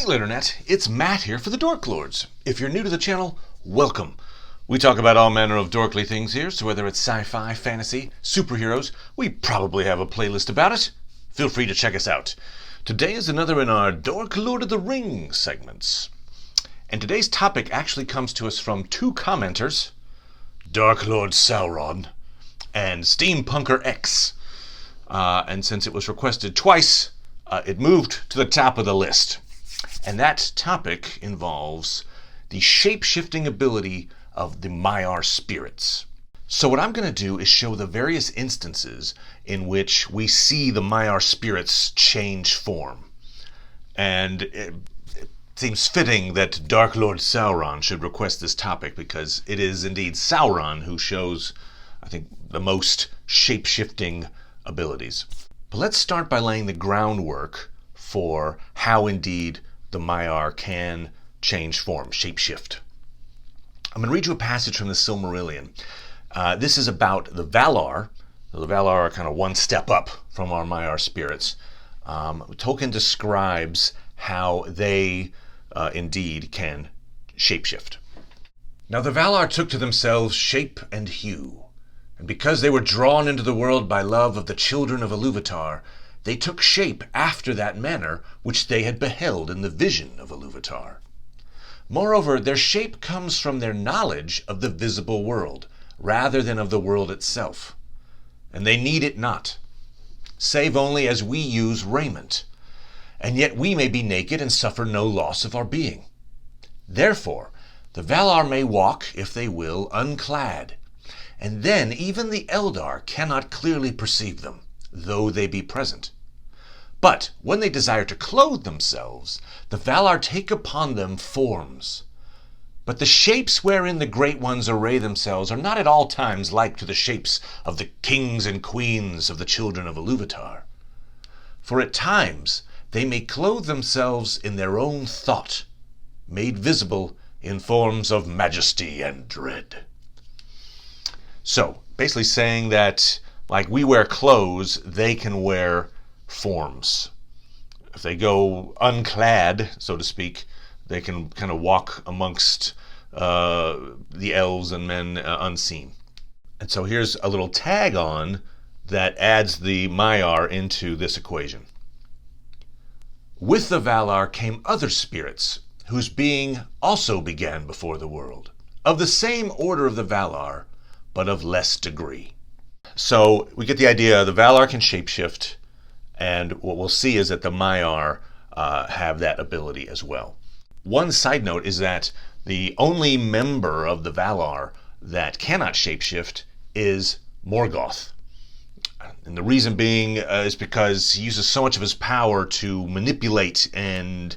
Hello Internet, it's Matt here for the Dork Lords. If you're new to the channel, welcome. We talk about all manner of dorkly things here, so whether it's sci-fi, fantasy, superheroes, we probably have a playlist about it. Feel free to check us out. Today is another in our Dork Lord of the Rings segments. And today's topic actually comes to us from two commenters, Dark Lord Sauron and Steampunker X. And since it was requested twice, it moved to the top of the list. And that topic involves the shape-shifting ability of the Maiar spirits. So what I'm going to do is show the various instances in which we see the Maiar spirits change form. And it seems fitting that Dark Lord Sauron should request this topic because it is indeed Sauron who shows, I think, the most shape-shifting abilities. But let's start by laying the groundwork for how indeed the Maiar can change form, shapeshift. I'm going to read you a passage from the Silmarillion. This is about the Valar. The Valar are kind of one step up from our Maiar spirits. Tolkien describes how they indeed can shapeshift. Now the Valar took to themselves shape and hue, and because they were drawn into the world by love of the children of Iluvatar, they took shape after that manner which they had beheld in the vision of Iluvatar. Moreover, their shape comes from their knowledge of the visible world, rather than of the world itself. And they need it not, save only as we use raiment. And yet we may be naked and suffer no loss of our being. Therefore, the Valar may walk, if they will, unclad. And then even the Eldar cannot clearly perceive them, though they be present. But when they desire to clothe themselves, the Valar take upon them forms. But the shapes wherein the great ones array themselves are not at all times like to the shapes of the kings and queens of the children of Iluvatar. For at times they may clothe themselves in their own thought, made visible in forms of majesty and dread. So, basically saying that like we wear clothes, they can wear forms. If they go unclad, so to speak, they can kind of walk amongst the elves and men unseen. And so here's a little tag on that adds the Maiar into this equation. With the Valar came other spirits, whose being also began before the world, of the same order of the Valar, but of less degree. So we get the idea, the Valar can shapeshift, and what we'll see is that the Maiar have that ability as well. One side note is that the only member of the Valar that cannot shapeshift is Morgoth. And the reason being is because he uses so much of his power to manipulate and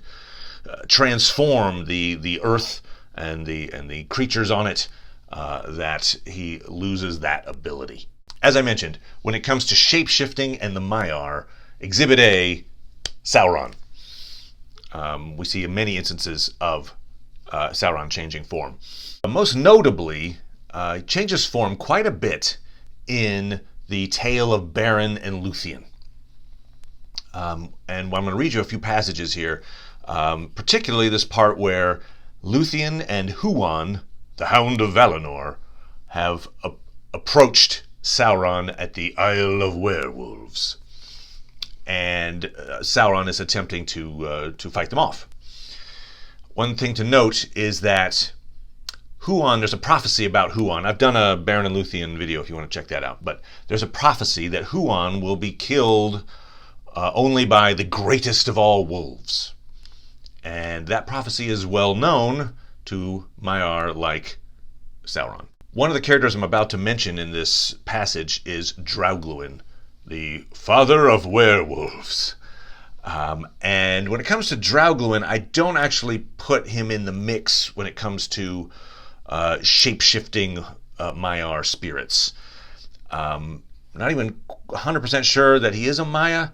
transform the earth and the creatures on it that he loses that ability. As I mentioned, when it comes to shape-shifting and the Maiar, Exhibit A, Sauron. We see many instances of Sauron changing form. Most notably, he changes form quite a bit in the tale of Beren and Luthien. And I'm going to read you a few passages here, particularly this part where Luthien and Huan, the Hound of Valinor, have approached Sauron at the Isle of Werewolves. And Sauron is attempting to fight them off. One thing to note is that Huan, there's a prophecy about Huan. I've done a Beren and Luthien video if you want to check that out. But there's a prophecy that Huan will be killed only by the greatest of all wolves. And that prophecy is well known to Maiar like Sauron. One of the characters I'm about to mention in this passage is Draugluin, the father of werewolves. And when it comes to Draugluin, I don't actually put him in the mix when it comes to shape-shifting Maiar spirits. Not even 100% sure that he is a Maia,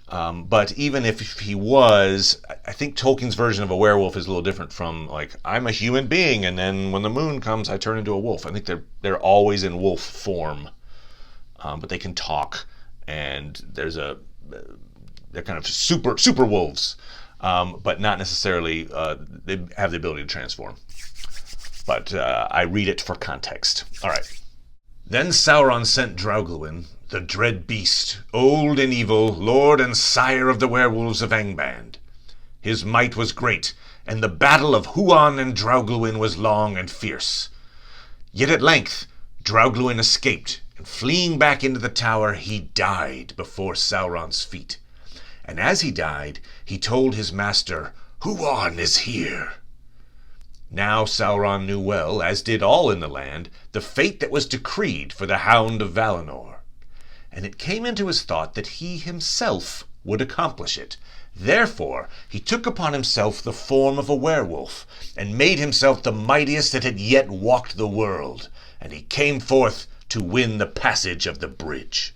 but even if he was, I think Tolkien's version of a werewolf is a little different from, like, I'm a human being, and then when the moon comes, I turn into a wolf. I think they're always in wolf form, but they can talk, and they're kind of super wolves. but not necessarily they have the ability to transform. But I read it for context. All right. Then Sauron sent Draugluin, the dread beast, old and evil, lord and sire of the werewolves of Angband. His might was great, and the battle of Huan and Draugluin was long and fierce. Yet at length Draugluin escaped, and fleeing back into the tower, he died before Sauron's feet. And as he died, he told his master, "Huan is here." Now Sauron knew well, as did all in the land, the fate that was decreed for the Hound of Valinor. And it came into his thought that he himself would accomplish it. Therefore he took upon himself the form of a werewolf, and made himself the mightiest that had yet walked the world. And he came forth to win the passage of the bridge.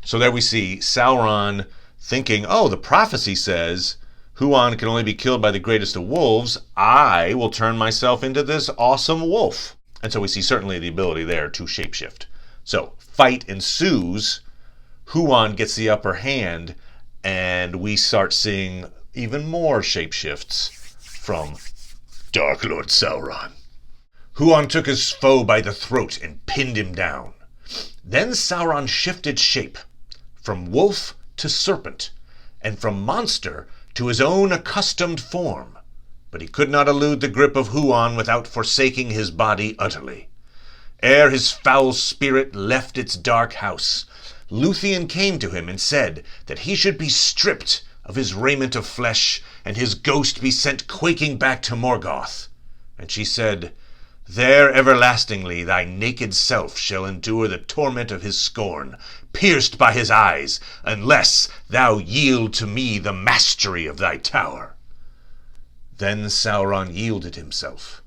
So there we see Sauron thinking, oh, the prophecy says Huan can only be killed by the greatest of wolves. I will turn myself into this awesome wolf. And so we see certainly the ability there to shapeshift. So fight ensues. Huan gets the upper hand, and we start seeing even more shapeshifts from Dark Lord Sauron. Huan took his foe by the throat and pinned him down. Then Sauron shifted shape from wolf to serpent, and from monster to his own accustomed form. But he could not elude the grip of Huan without forsaking his body utterly. Ere his foul spirit left its dark house, Luthien came to him and said that he should be stripped of his raiment of flesh, and his ghost be sent quaking back to Morgoth. And she said, "There everlastingly thy naked self shall endure the torment of his scorn, pierced by his eyes, unless thou yield to me the mastery of thy tower." Then Sauron yielded himself,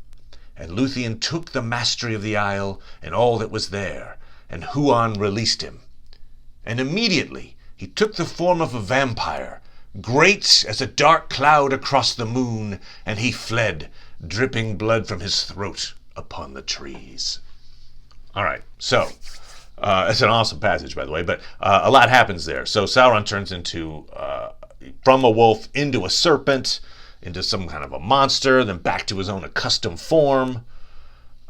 and Luthien took the mastery of the isle and all that was there, and Huan released him. And immediately he took the form of a vampire, great as a dark cloud across the moon, and he fled, dripping blood from his throat upon the trees. All right, so it's an awesome passage, by the way, but a lot happens there. So Sauron turns into from a wolf into a serpent, into some kind of a monster, then back to his own accustomed form.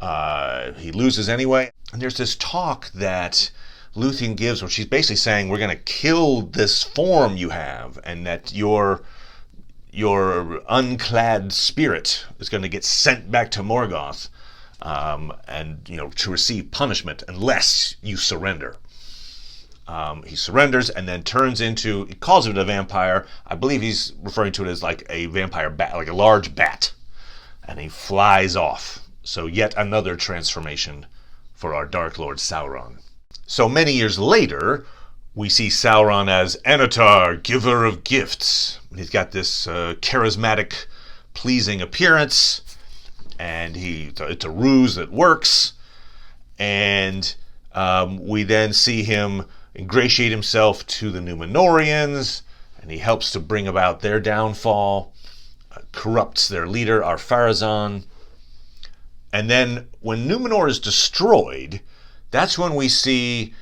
He loses anyway. And there's this talk that Luthien gives where she's basically saying, we're going to kill this form you have, and that your unclad spirit is going to get sent back to Morgoth, and to receive punishment unless you surrender. He surrenders and then turns into, he calls it a vampire. I believe he's referring to it as like a vampire bat, like a large bat, and he flies off. So yet another transformation for our Dark Lord Sauron. So many years later, we see Sauron as Anatar, giver of gifts. He's got this charismatic, pleasing appearance, and it's a ruse that works. And we then see him ingratiate himself to the Númenóreans, and he helps to bring about their downfall, corrupts their leader, Ar-Pharazôn. And then when Númenor is destroyed, that's when we see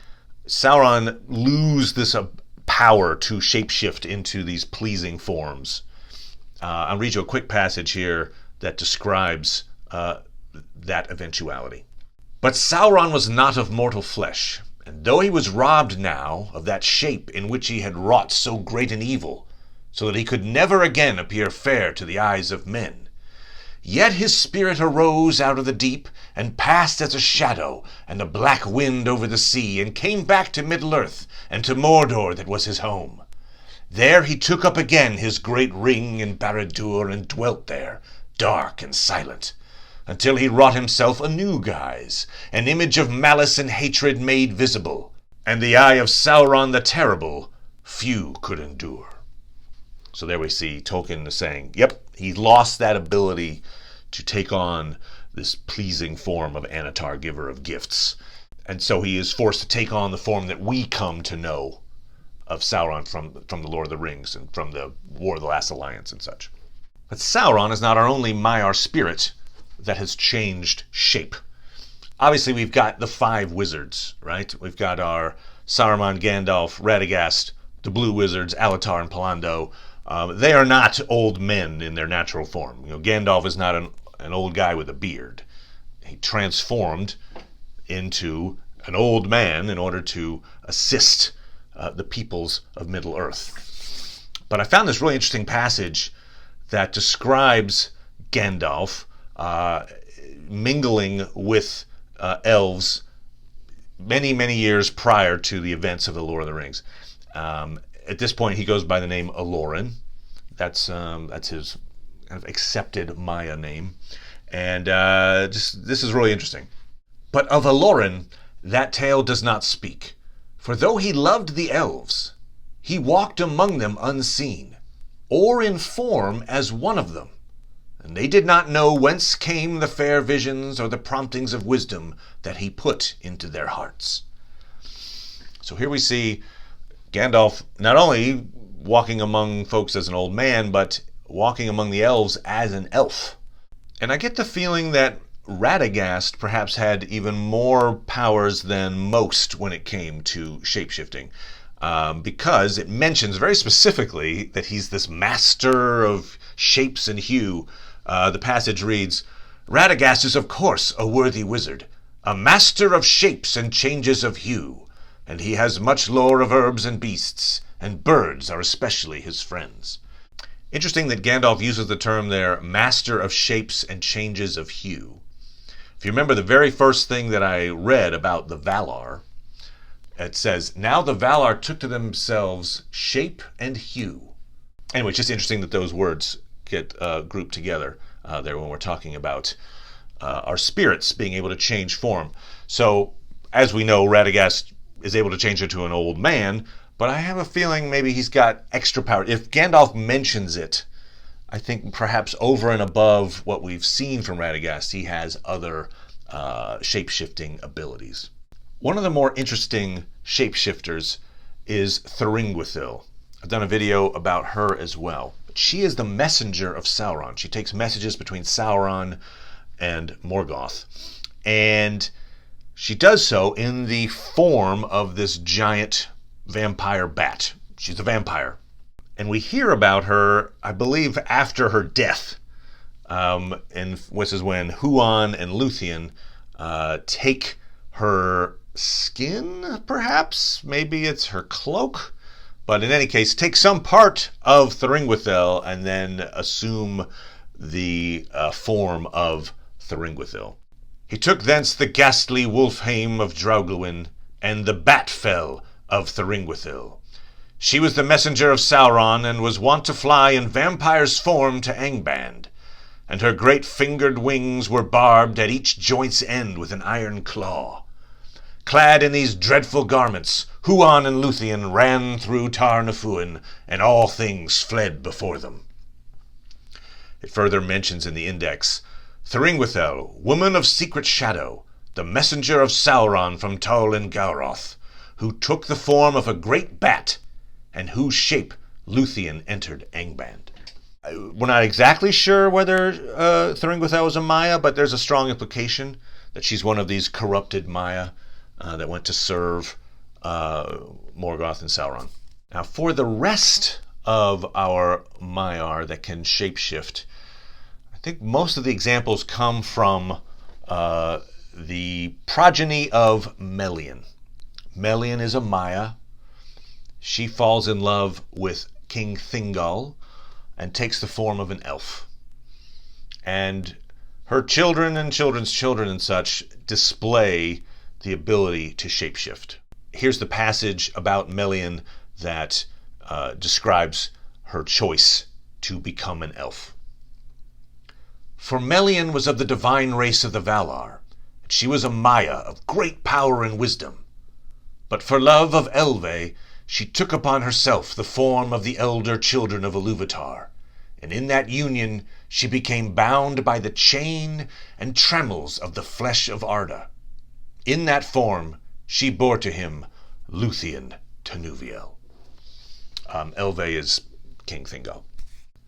Sauron lose this power to shapeshift into these pleasing forms. I'll read you a quick passage here that describes that eventuality. But Sauron was not of mortal flesh, and though he was robbed now of that shape in which he had wrought so great an evil, so that he could never again appear fair to the eyes of men, yet his spirit arose out of the deep, and passed as a shadow and a black wind over the sea, and came back to Middle-earth, and to Mordor that was his home. There he took up again his great ring in Barad-dûr, and dwelt there, dark and silent, until he wrought himself a new guise, an image of malice and hatred made visible, and the eye of Sauron the Terrible few could endure. So there we see Tolkien is saying, yep, he lost that ability to take on this pleasing form of Anatar, giver of gifts. And so he is forced to take on the form that we come to know of Sauron from the Lord of the Rings and from the War of the Last Alliance and such. But Sauron is not our only Maiar spirit that has changed shape. Obviously, we've got the 5 wizards, right? We've got our Saruman, Gandalf, Radagast, the Blue Wizards, Alatar, and Palando. They are not old men in their natural form. Gandalf is not an old guy with a beard. He transformed into an old man in order to assist the peoples of Middle-earth. But I found this really interesting passage that describes Gandalf mingling with elves many, many years prior to the events of the Lord of the Rings. At this point, he goes by the name Aloran. That's his kind of accepted Maia name. And this is really interesting. But of Aloran, that tale does not speak. For though he loved the elves, he walked among them unseen, or in form as one of them. And they did not know whence came the fair visions or the promptings of wisdom that he put into their hearts. So here we see Gandalf not only walking among folks as an old man, but walking among the elves as an elf. And I get the feeling that Radagast perhaps had even more powers than most when it came to shapeshifting, because it mentions very specifically that he's this master of shapes and hue. The passage reads, "Radagast is of course a worthy wizard, a master of shapes and changes of hue, and he has much lore of herbs and beasts, and birds are especially his friends." Interesting that Gandalf uses the term there, master of shapes and changes of hue. If you remember the very first thing that I read about the Valar, it says, "Now the Valar took to themselves shape and hue." Anyway, it's just interesting that those words get grouped together there when we're talking about our spirits being able to change form. So, as we know, Radagast is able to change into an old man, but I have a feeling maybe he's got extra power. If Gandalf mentions it, I think perhaps over and above what we've seen from Radagast, he has other shape-shifting abilities. One of the more interesting shapeshifters is Thringwithil. I've done a video about her as well. She is the messenger of Sauron. She takes messages between Sauron and Morgoth. And she does so in the form of this giant vampire bat. She's a vampire. And we hear about her, I believe, after her death. And this is when Huan and Luthien take her skin, perhaps? Maybe it's her cloak? But in any case, take some part of Thringwithil and then assume the form of Thringwithil. He took thence the ghastly Wulfheim of Draugluin and the Batfell of Thringwithil. She was the messenger of Sauron and was wont to fly in vampire's form to Angband, and her great fingered wings were barbed at each joint's end with an iron claw. Clad in these dreadful garments, Huan and Luthien ran through Tar Nafuin, and all things fled before them. It further mentions in the index, Thringwithil, woman of secret shadow, the messenger of Sauron from Tol and Gauroth, who took the form of a great bat, and whose shape Luthien entered Angband. We're not exactly sure whether Thringwithil was a Maia, but there's a strong implication that she's one of these corrupted Maia that went to serve Morgoth and Sauron. Now, for the rest of our Maiar that can shapeshift, I think most of the examples come from the progeny of Melian. Melian is a Maia. She falls in love with King Thingol and takes the form of an elf. And her children and children's children and such display the ability to shapeshift. Here's the passage about Melian that describes her choice to become an elf. For Melian was of the divine race of the Valar, and she was a Maia of great power and wisdom. But for love of Elve, she took upon herself the form of the elder children of Iluvatar, and in that union she became bound by the chain and trammels of the flesh of Arda. In that form she bore to him Luthien Tanuviel. Elve is King Thingol.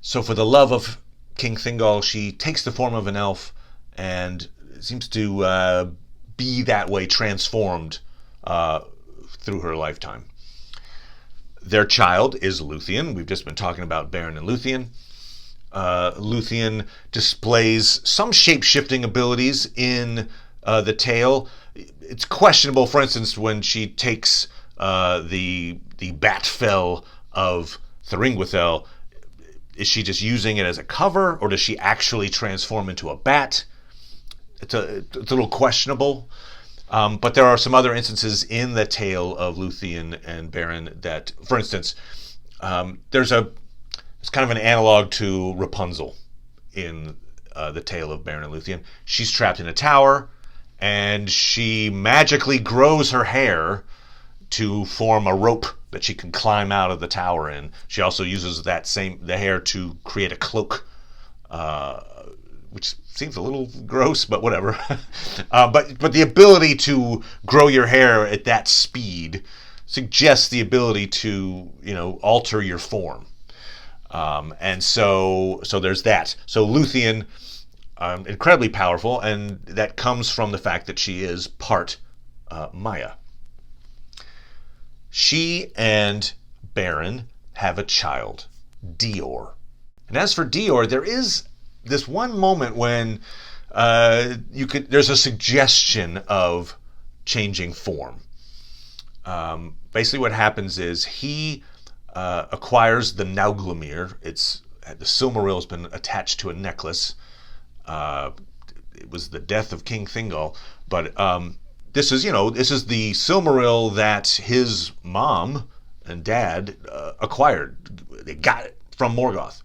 So for the love of King Thingol, she takes the form of an elf and seems to be that way transformed through her lifetime. Their child is Luthien. We've just been talking about Beren and Luthien. Luthien displays some shape-shifting abilities in the tale. It's questionable, for instance, when she takes the bat fell of Thuringwithel. Is she just using it as a cover, or does she actually transform into a bat? It's a little questionable. But there are some other instances in the tale of Luthien and Beren that, for instance, it's kind of an analog to Rapunzel in the tale of Beren and Luthien. She's trapped in a tower, and she magically grows her hair to form a rope that she can climb out of the tower in. She also uses the hair to create a cloak, which seems a little gross, but whatever. But the ability to grow your hair at that speed suggests the ability to, alter your form. And so there's that. So Luthien, incredibly powerful, and that comes from the fact that she is part Maia. She and Beren have a child, Dior. And as for Dior, there is this one moment when there's a suggestion of changing form. Basically what happens is he acquires the Nauglamir. The Silmaril has been attached to a necklace. It was the death of King Thingol, but this is the Silmaril that his mom and dad acquired. They got it from Morgoth.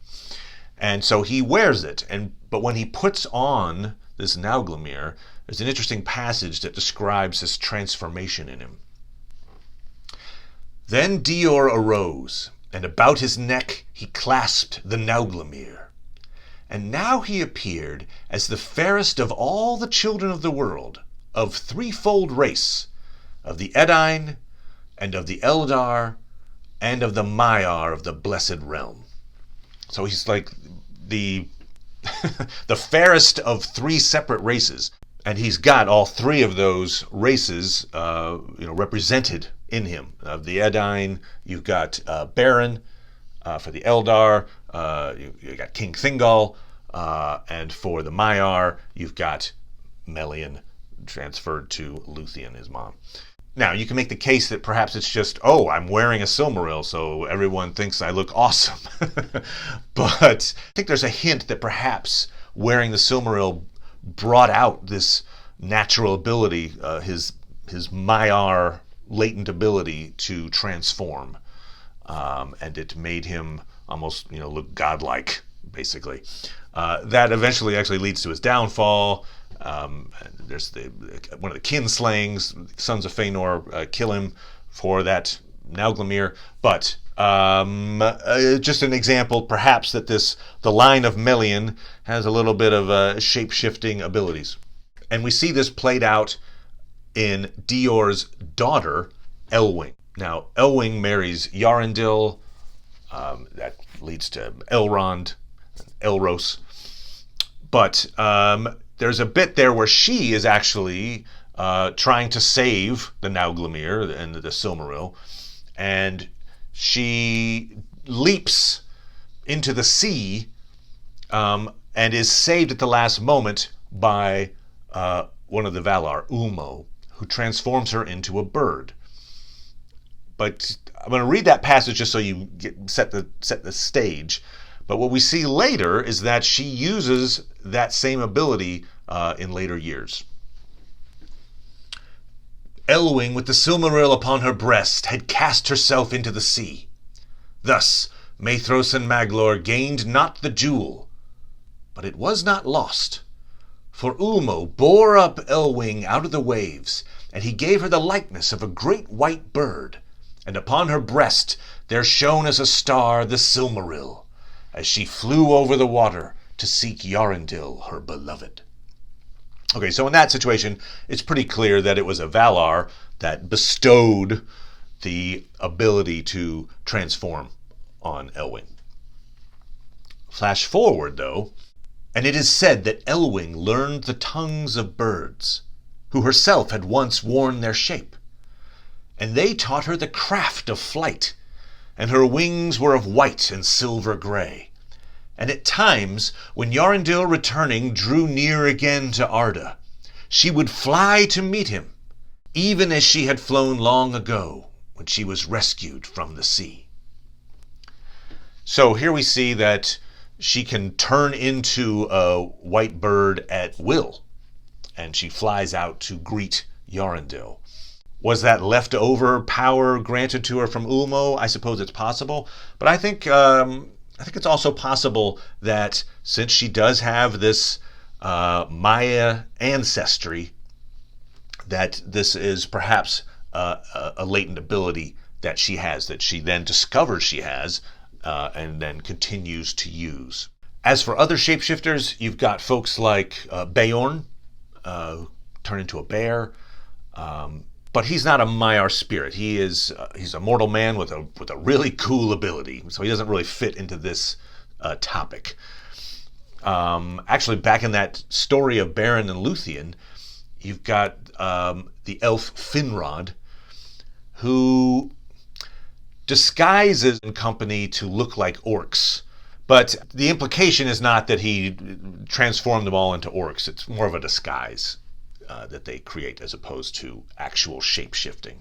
And so he wears it, but when he puts on this Nauglamir, there's an interesting passage that describes this transformation in him. Then Dior arose, and about his neck he clasped the Nauglamir. And now he appeared as the fairest of all the children of the world, of threefold race, of the Edain, and of the Eldar, and of the Maiar of the Blessed Realm. So he's like the the fairest of three separate races, and he's got all three of those races, represented in him. Of the Edain, you've got Beren. For the Eldar, you got King Thingol, and for the Maiar, you've got Melian, transferred to Luthien, his mom. Now, you can make the case that perhaps it's just, I'm wearing a Silmaril, so everyone thinks I look awesome. But I think there's a hint that perhaps wearing the Silmaril brought out this natural ability, his Maiar latent ability to transform. And it made him almost, look godlike, basically. That eventually actually leads to his downfall. There's one of the kinslayings, sons of Fëanor kill him for that Nauglamir. But just an example, perhaps, that the line of Melian has a little bit of shape-shifting abilities. And we see this played out in Dior's daughter, Elwing. Now, Elwing marries Yarendil. That leads to Elrond, Elros. But there's a bit there where she is actually trying to save the Nauglamir and the Silmaril, and she leaps into the sea and is saved at the last moment by one of the Valar, Ulmo, who transforms her into a bird. But I'm going to read that passage just so you set the stage. But what we see later is that she uses that same ability in later years. Elwing, with the Silmaril upon her breast, had cast herself into the sea. Thus Maethros and Maglor gained not the jewel, but it was not lost. For Ulmo bore up Elwing out of the waves, and he gave her the likeness of a great white bird, and upon her breast there shone as a star the Silmaril, as she flew over the water to seek Yarendil, her beloved. Okay, so in that situation, it's pretty clear that it was a Valar that bestowed the ability to transform on Elwing. Flash forward, though, and it is said that Elwing learned the tongues of birds, who herself had once worn their shape, and they taught her the craft of flight, and her wings were of white and silver gray. And at times, when Yarindil returning drew near again to Arda, she would fly to meet him, even as she had flown long ago when she was rescued from the sea. So here we see that she can turn into a white bird at will, and she flies out to greet Yarindil. Was that leftover power granted to her from Ulmo? I suppose it's possible, but I think it's also possible that since she does have this Maia ancestry, that this is perhaps a latent ability that she has, that she then discovers she has, and then continues to use. As for other shapeshifters, you've got folks like Beorn, turn into a bear, but he's not a Maiar spirit. He's a mortal man with a really cool ability, so he doesn't really fit into this topic. Actually, back in that story of Beren and Luthien, you've got the elf Finrod, who disguises in company to look like orcs. But the implication is not that he transformed them all into orcs. It's more of a disguise that they create as opposed to actual shape-shifting.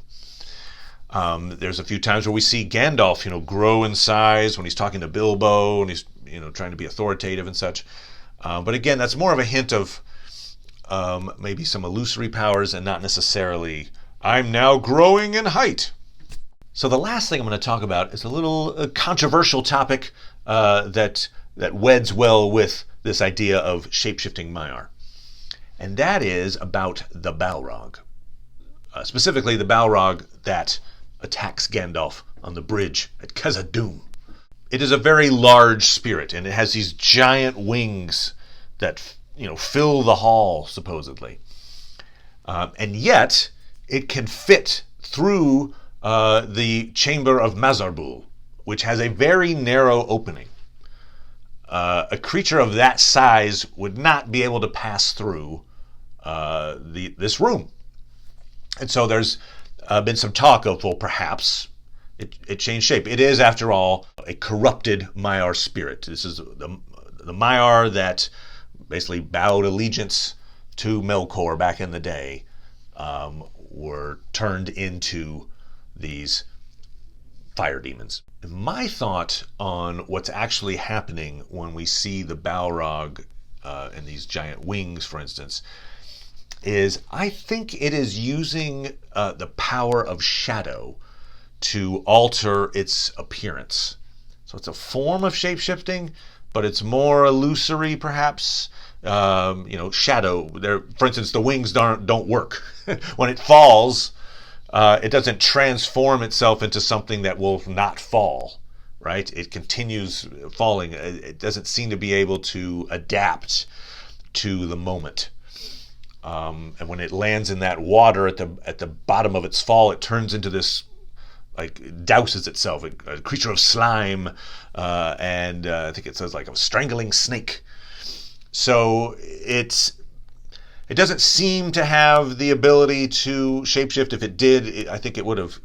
There's a few times where we see Gandalf, grow in size when he's talking to Bilbo and he's, trying to be authoritative and such. But again, that's more of a hint of maybe some illusory powers and not necessarily, I'm now growing in height. So the last thing I'm going to talk about is a little controversial topic that weds well with this idea of shape-shifting Maiar. And that is about the Balrog. Specifically the Balrog that attacks Gandalf on the bridge at Khazad-dûm. It is a very large spirit, and it has these giant wings that fill the hall, supposedly. And yet, it can fit through the chamber of Mazarbul, which has a very narrow opening. A creature of that size would not be able to pass through this room. And so there's been some talk of, well, perhaps it changed shape. It is, after all, a corrupted Maiar spirit. This is the Maiar that basically bowed allegiance to Melkor back in the day, were turned into these fire demons. My thought on what's actually happening when we see the Balrog and these giant wings, for instance, is I think it is using the power of shadow to alter its appearance. So it's a form of shape-shifting, but it's more illusory, perhaps. Shadow. There, for instance, the wings don't work. When it falls, it doesn't transform itself into something that will not fall, right? It continues falling. It doesn't seem to be able to adapt to the moment. And when it lands in that water at the bottom of its fall, it turns into this, douses itself, a creature of slime, and I think it says like a strangling snake. So it doesn't seem to have the ability to shapeshift. If it did, I think it would have,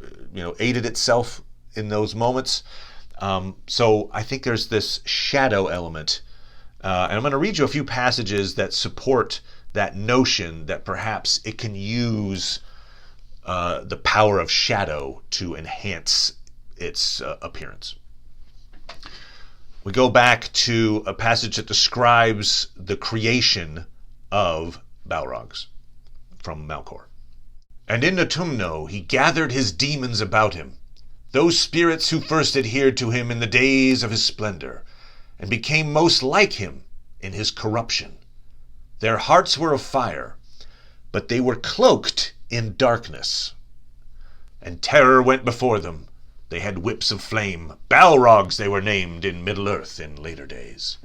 aided itself in those moments. So I think there's this shadow element, and I'm going to read you a few passages that support that notion that perhaps it can use the power of shadow to enhance its appearance. We go back to a passage that describes the creation of Balrogs from Melkor. And in Autumno he gathered his demons about him, those spirits who first adhered to him in the days of his splendor, and became most like him in his corruption. Their hearts were of fire, but they were cloaked in darkness. And terror went before them. They had whips of flame. Balrogs they were named in Middle-earth in later days.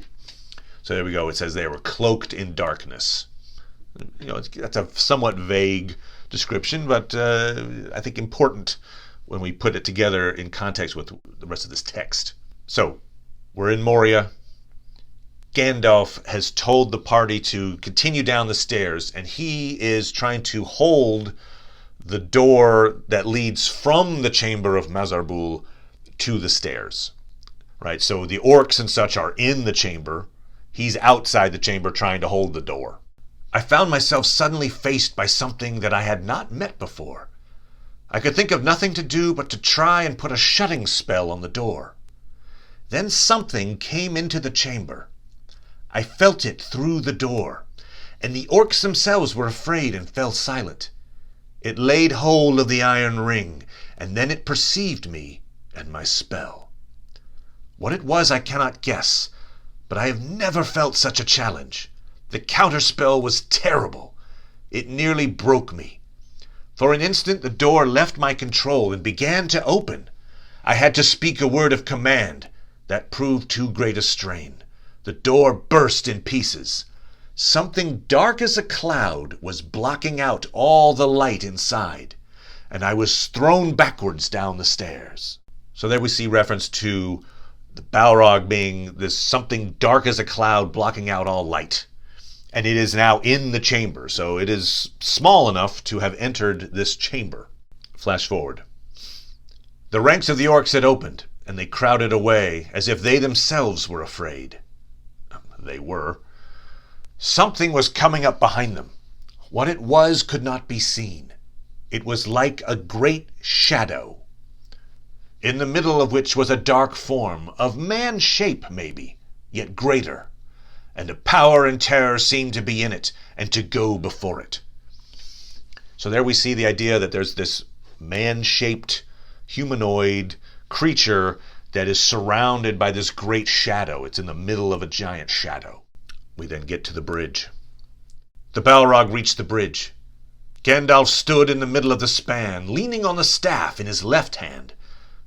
So there we go. It says they were cloaked in darkness. That's a somewhat vague description, but I think important when we put it together in context with the rest of this text. So, we're in Moria. Gandalf has told the party to continue down the stairs, and he is trying to hold the door that leads from the chamber of Mazarbul to the stairs, right? So the orcs and such are in the chamber. He's outside the chamber trying to hold the door. I found myself suddenly faced by something that I had not met before. I could think of nothing to do but to try and put a shutting spell on the door. Then something came into the chamber. I felt it through the door, and the orcs themselves were afraid and fell silent. It laid hold of the iron ring, and then it perceived me and my spell. What it was I cannot guess, but I have never felt such a challenge. The counterspell was terrible. It nearly broke me. For an instant the door left my control and began to open. I had to speak a word of command. That proved too great a strain. The door burst in pieces. Something dark as a cloud was blocking out all the light inside, and I was thrown backwards down the stairs. So there we see reference to the Balrog being this something dark as a cloud blocking out all light. And it is now in the chamber, so it is small enough to have entered this chamber. Flash forward. The ranks of the orcs had opened, and they crowded away as if they themselves were afraid. They were. Something was coming up behind them. What it was could not be seen. It was like a great shadow, in the middle of which was a dark form, of man's shape maybe, yet greater, and a power and terror seemed to be in it and to go before it. So there we see the idea that there's this man-shaped, humanoid creature that is surrounded by this great shadow. It's in the middle of a giant shadow. We then get to the bridge. The Balrog reached the bridge. Gandalf stood in the middle of the span, leaning on the staff in his left hand,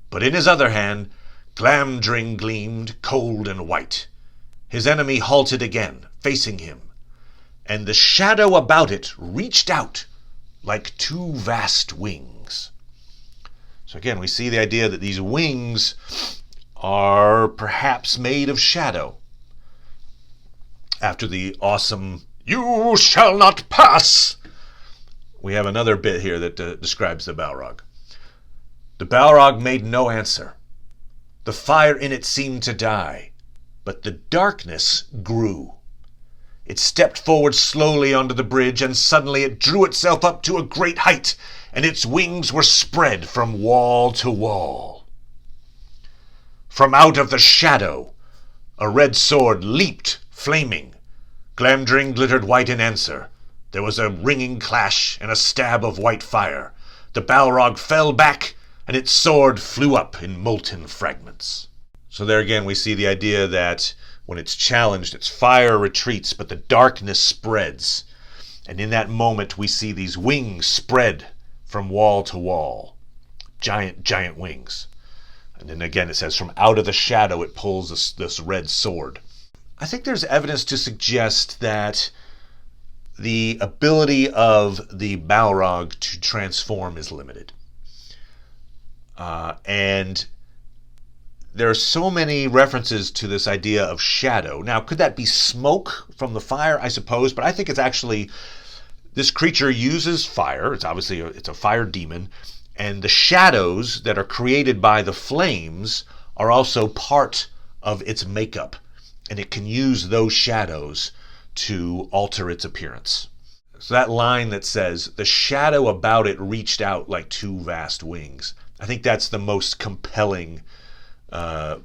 but in his other hand Glamdring gleamed, cold and white. His enemy halted again, facing him, and the shadow about it reached out like two vast wings. So again, we see the idea that these wings are perhaps made of shadow. After the awesome, "You shall not pass," we have another bit here that describes the Balrog. The Balrog made no answer. The fire in it seemed to die, but the darkness grew. It stepped forward slowly onto the bridge, and suddenly it drew itself up to a great height, and its wings were spread from wall to wall. From out of the shadow, a red sword leaped, flaming. Glamdring glittered white in answer. There was a ringing clash and a stab of white fire. The Balrog fell back, and its sword flew up in molten fragments. So there again we see the idea that when it's challenged, its fire retreats, but the darkness spreads. And in that moment we see these wings spread from wall to wall. Giant, giant wings. And then again it says, from out of the shadow it pulls this red sword. I think there's evidence to suggest that the ability of the Balrog to transform is limited. And there are so many references to this idea of shadow. Now, could that be smoke from the fire? I suppose, but I think it's actually, this creature uses fire. It's obviously it's a fire demon, and the shadows that are created by the flames are also part of its makeup, and it can use those shadows to alter its appearance. So that line that says, the shadow about it reached out like two vast wings, I think that's the most compelling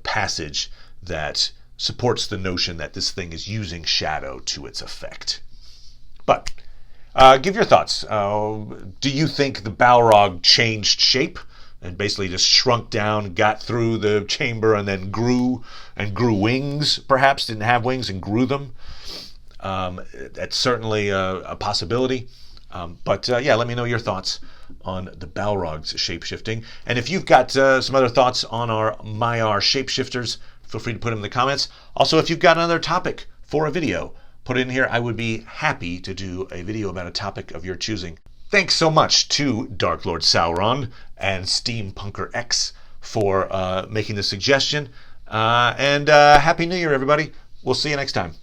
passage that supports the notion that this thing is using shadow to its effect. But give your thoughts. Do you think the Balrog changed shape and basically just shrunk down, got through the chamber, and then grew wings, perhaps? Didn't have wings and grew them? That's certainly a possibility. But let me know your thoughts on the Balrog's shapeshifting. And if you've got some other thoughts on our Maiar Shape-Shifters, feel free to put them in the comments. Also, if you've got another topic for a video, put it in here. I would be happy to do a video about a topic of your choosing. Thanks so much to Dark Lord Sauron and Steampunker X for making the suggestion. And Happy New Year, everybody. We'll see you next time.